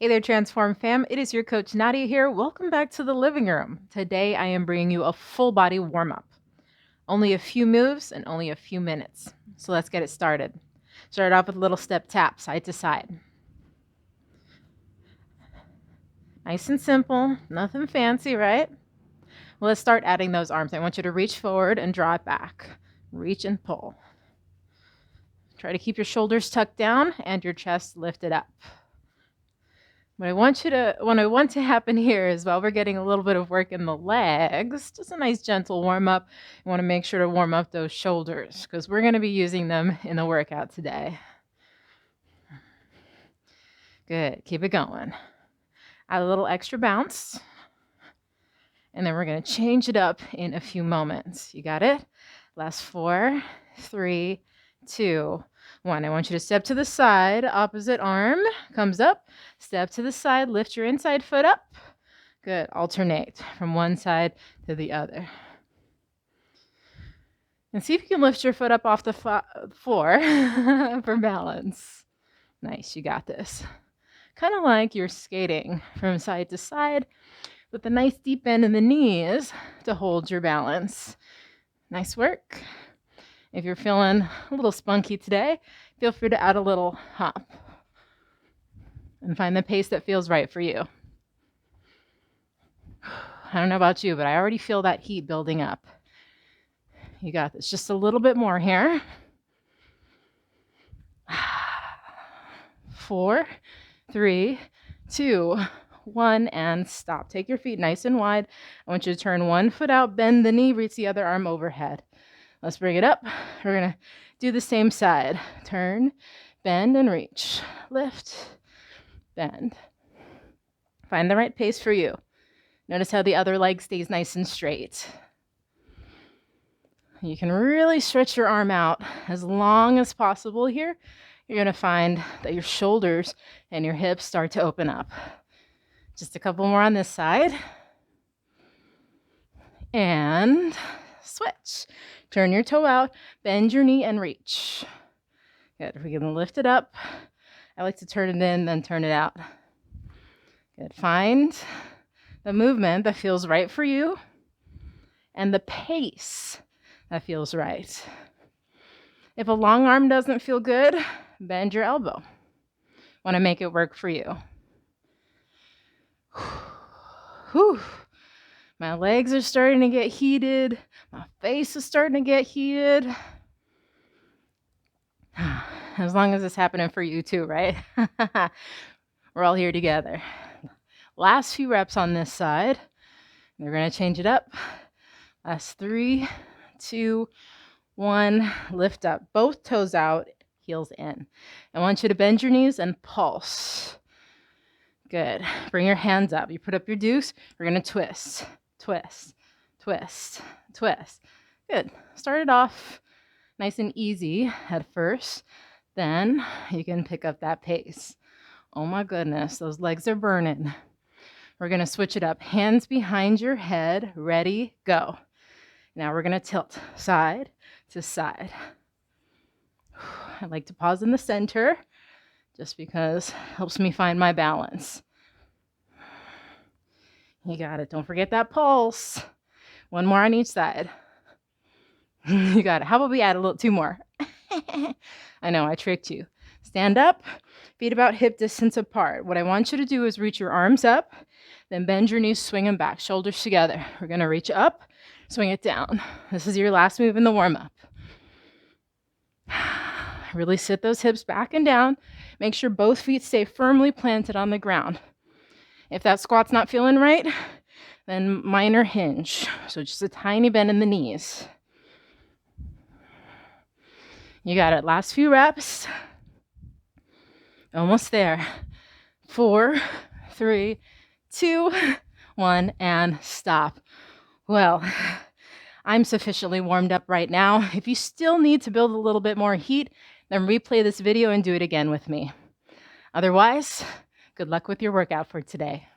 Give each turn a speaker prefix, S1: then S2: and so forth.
S1: Hey there, Transform fam. It is your coach Nadia here. Welcome back to the living room. Today I am bringing you a full body warm up. Only a few moves and only a few minutes. So let's get it started. Start off with a little step tap, side to side. Nice and simple, nothing fancy, right? Well, let's start adding those arms. I want you to reach forward and draw it back. Reach and pull. Try to keep your shoulders tucked down and your chest lifted up. What I want to happen here is while we're getting a little bit of work in the legs, just a nice gentle warm up. You want to make sure to warm up those shoulders because we're going to be using them in the workout today. Good. Keep it going. Add a little extra bounce. And then we're going to change it up in a few moments. You got it? Last 4, 3, 2, 1. I want you to step to the side. Opposite arm comes up. Step to the side. Lift your inside foot up. Good. Alternate from one side to the other. And see if you can lift your foot up off the floor for balance. Nice. You got this. Kind of like you're skating from side to side with a nice deep bend in the knees to hold your balance. Nice work. If you're feeling a little spunky today, feel free to add a little hop and find the pace that feels right for you. I don't know about you, but I already feel that heat building up. You got this. Just a little bit more here. 4, 3, 2, 1, and stop. Take your feet nice and wide. I want you to turn one foot out, bend the knee, reach the other arm overhead. Let's bring it up. We're going to do the same side. Turn, bend, and reach. Lift, bend. Find the right pace for you. Notice how the other leg stays nice and straight. You can really stretch your arm out as long as possible here. You're going to find that your shoulders and your hips start to open up. Just a couple more on this side. And switch. Turn your toe out, bend your knee, and reach. Good. We're going to lift it up. I like to turn it in, then turn it out. Good. Find the movement that feels right for you and the pace that feels right. If a long arm doesn't feel good, bend your elbow. Want to make it work for you. Whew. My legs are starting to get heated. My face is starting to get heated. As long as it's happening for you too, right? We're all here together. Last few reps on this side. We're going to change it up. Last 3, 2, 1. Lift up. Both toes out, heels in. I want you to bend your knees and pulse. Good. Bring your hands up. You put up your deuce. We're going to twist. Twist, twist, twist. Good. Start it off nice and easy at first. Then you can pick up that pace. Oh my goodness, those legs are burning. We're going to switch it up. Hands behind your head. Ready, go. Now we're going to tilt side to side. I like to pause in the center just because it helps me find my balance. You got it. Don't forget that pulse. One more on each side. You got it. How about we add 2 more? I know, I tricked you. Stand up, feet about hip distance apart. What I want you to do is reach your arms up, then bend your knees, swing them back, shoulders together. We're going to reach up, swing it down. This is your last move in the warm-up. Really sit those hips back and down. Make sure both feet stay firmly planted on the ground. If that squat's not feeling right, then minor hinge. So just a tiny bend in the knees. You got it. Last few reps. Almost there. 4, 3, 2, 1, and stop. Well, I'm sufficiently warmed up right now. If you still need to build a little bit more heat, then replay this video and do it again with me. Otherwise, good luck with your workout for today.